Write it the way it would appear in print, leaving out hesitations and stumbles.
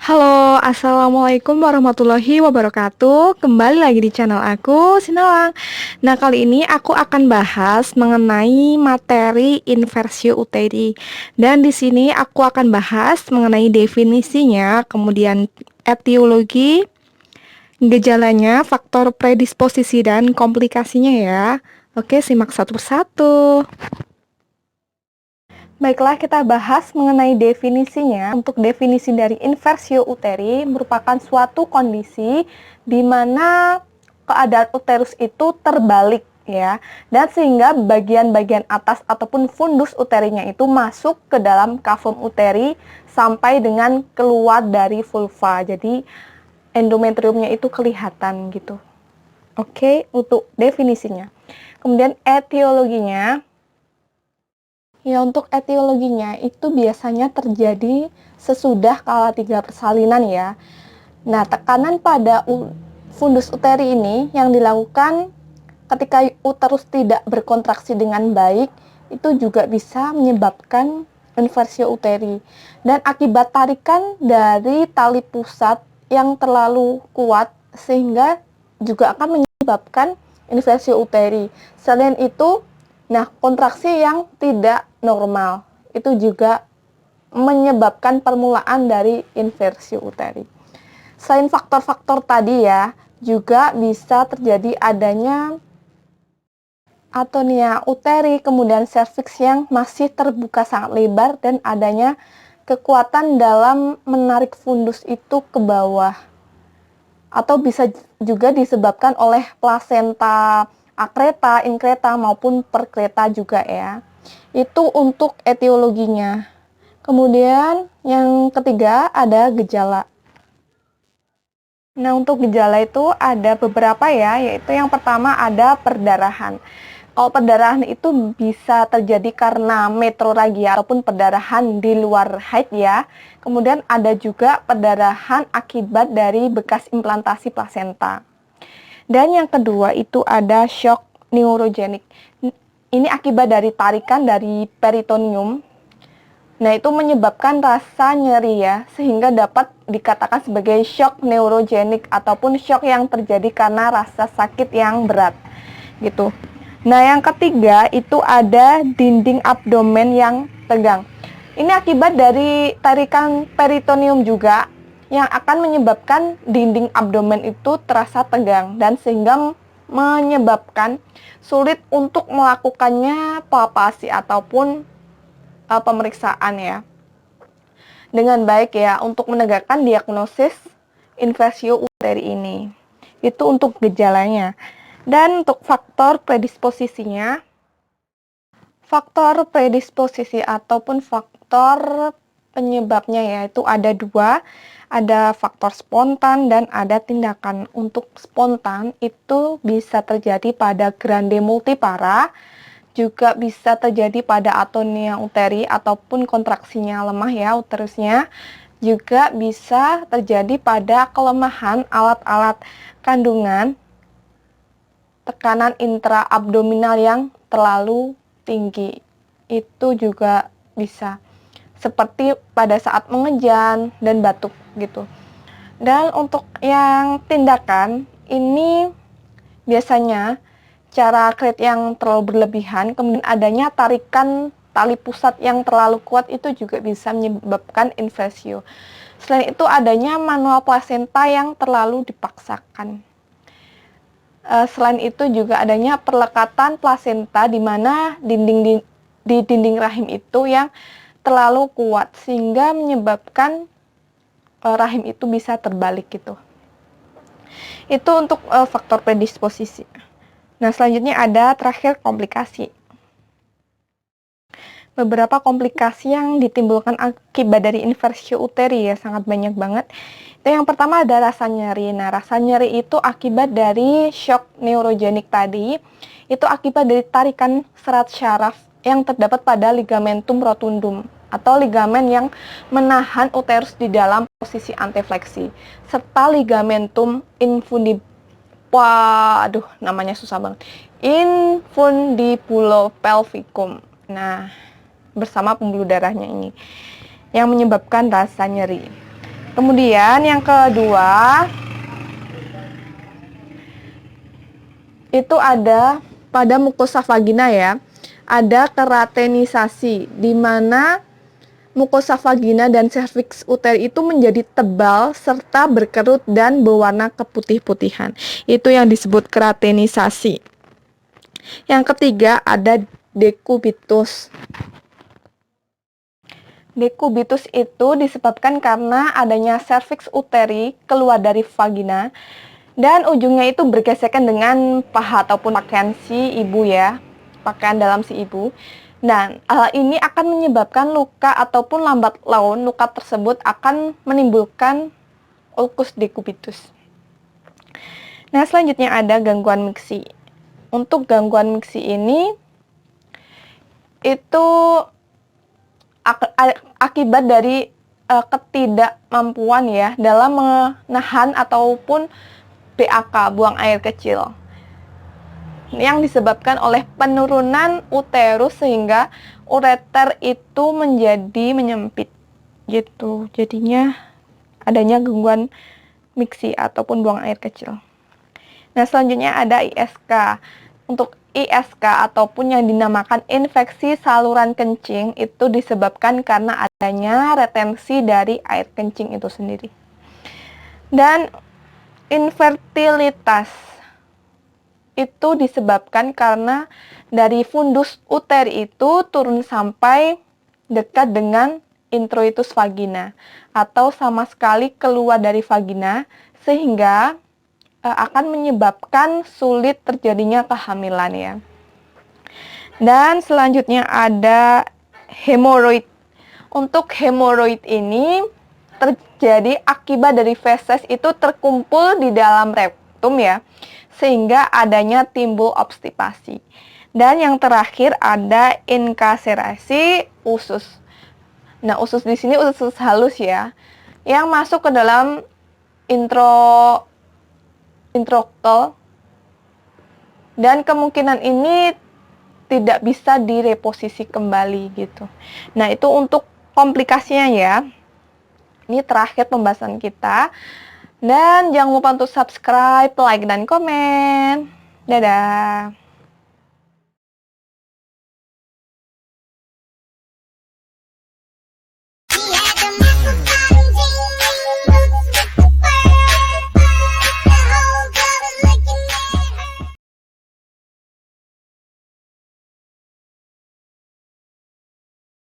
Halo, Assalamualaikum warahmatullahi wabarakatuh. Kembali lagi di channel aku, Sinawang. Nah, kali ini aku akan bahas mengenai materi inversio uteri. Dan di sini aku akan bahas mengenai definisinya, kemudian etiologi, gejalanya, faktor predisposisi dan komplikasinya ya. Oke, simak satu persatu. Baiklah, kita bahas mengenai definisinya. Untuk definisi dari inversio uteri merupakan suatu kondisi di mana keadaan uterus itu terbalik ya, dan sehingga bagian-bagian atas ataupun fundus uterinya itu masuk ke dalam kavum uteri sampai dengan keluar dari vulva. Jadi endometriumnya itu kelihatan gitu. Oke, untuk definisinya. Kemudian etiologinya. Ya, untuk etiologinya itu biasanya terjadi sesudah kala 3 persalinan ya. Nah, tekanan pada fundus uteri ini yang dilakukan ketika uterus tidak berkontraksi dengan baik itu juga bisa menyebabkan inversio uteri. Dan akibat tarikan dari tali pusat yang terlalu kuat sehingga juga akan menyebabkan inversio uteri. Selain itu, nah, kontraksi yang tidak normal itu juga menyebabkan permulaan dari inversio uteri. Selain faktor-faktor tadi ya, juga bisa terjadi adanya atonia uteri, kemudian serviks yang masih terbuka sangat lebar dan adanya kekuatan dalam menarik fundus itu ke bawah. Atau bisa juga disebabkan oleh plasenta akreta, inkreta maupun perkreta juga ya. Itu untuk etiologinya. Kemudian yang ketiga ada gejala. Nah, untuk gejala itu ada beberapa ya, yaitu yang pertama ada perdarahan. Kalau perdarahan itu bisa terjadi karena metrorragia ataupun perdarahan di luar haid ya. Kemudian ada juga perdarahan akibat dari bekas implantasi plasenta. Dan yang kedua itu ada shock neurogenik. Ini akibat dari tarikan dari peritoneum. Nah, itu menyebabkan rasa nyeri ya, sehingga dapat dikatakan sebagai shock neurogenik ataupun shock yang terjadi karena rasa sakit yang berat gitu. Nah, yang ketiga itu ada dinding abdomen yang tegang. Ini akibat dari tarikan peritoneum juga yang akan menyebabkan dinding abdomen itu terasa tegang dan sehingga menyebabkan sulit untuk melakukannya palpasi ataupun pemeriksaan ya dengan baik ya untuk menegakkan diagnosis inversio uteri ini. Itu untuk gejalanya. Dan untuk faktor predisposisinya, faktor predisposisi ataupun faktor penyebabnya yaitu ada dua, ada faktor spontan dan ada tindakan. Untuk spontan itu bisa terjadi pada grande multipara, juga bisa terjadi pada atonia uteri ataupun kontraksinya lemah ya uterusnya. Juga bisa terjadi pada kelemahan alat-alat kandungan, tekanan intraabdominal yang terlalu tinggi. Itu juga bisa seperti pada saat mengejan dan batuk gitu. Dan untuk yang tindakan ini biasanya cara create yang terlalu berlebihan, kemudian adanya tarikan tali pusat yang terlalu kuat itu juga bisa menyebabkan inversio. Selain itu adanya manual plasenta yang terlalu dipaksakan. Selain itu juga adanya perlekatan plasenta di mana di dinding rahim itu yang terlalu kuat sehingga menyebabkan rahim itu bisa terbalik gitu. Itu untuk faktor predisposisi. Nah, selanjutnya ada terakhir komplikasi. Beberapa komplikasi yang ditimbulkan akibat dari inversio uteri ya sangat banyak banget. Itu yang pertama ada rasa nyeri. Nah, rasa nyeri itu akibat dari shock neurogenik tadi. Itu akibat dari tarikan serat syaraf yang terdapat pada ligamentum rotundum atau ligamen yang menahan uterus di dalam posisi antefleksi serta ligamentum waduh, namanya susah banget. Infundibulopelvicum. Nah, bersama pembuluh darahnya ini yang menyebabkan rasa nyeri. Kemudian yang kedua itu ada pada mukosa vagina ya, ada keratenisasi di mana mukosa vagina dan serviks uteri itu menjadi tebal serta berkerut dan berwarna keputih-putihan. Itu yang disebut keratenisasi. Yang ketiga ada dekubitus. Dekubitus itu disebabkan karena adanya serviks uteri keluar dari vagina dan ujungnya itu bergesekan dengan paha ataupun pakaian si ibu ya, pakaian dalam si ibu. Dan hal ini akan menyebabkan luka ataupun lambat laun luka tersebut akan menimbulkan ulkus dekubitus. Nah, selanjutnya ada gangguan miksi. Untuk gangguan miksi ini itu akibat dari ketidakmampuan ya dalam menahan ataupun BAK, buang air kecil, yang disebabkan oleh penurunan uterus sehingga ureter itu menjadi menyempit gitu. Jadinya adanya gangguan miksi ataupun buang air kecil. Nah, selanjutnya ada ISK. Untuk ISK ataupun yang dinamakan infeksi saluran kencing itu disebabkan karena adanya retensi dari air kencing itu sendiri. Dan infertilitas itu disebabkan karena dari fundus uteri itu turun sampai dekat dengan introitus vagina atau sama sekali keluar dari vagina sehingga akan menyebabkan sulit terjadinya kehamilan ya. Dan selanjutnya ada hemoroid. Untuk hemoroid ini terjadi akibat dari feses itu terkumpul di dalam rektum ya, sehingga adanya timbul obstipasi. Dan yang terakhir ada inkaserasi usus. Nah, usus di sini usus halus ya, yang masuk ke dalam introktal, dan kemungkinan ini tidak bisa direposisi kembali gitu. Nah, itu untuk komplikasinya ya. Ini terakhir pembahasan kita. Dan jangan lupa untuk subscribe, like, dan komen. Dadah.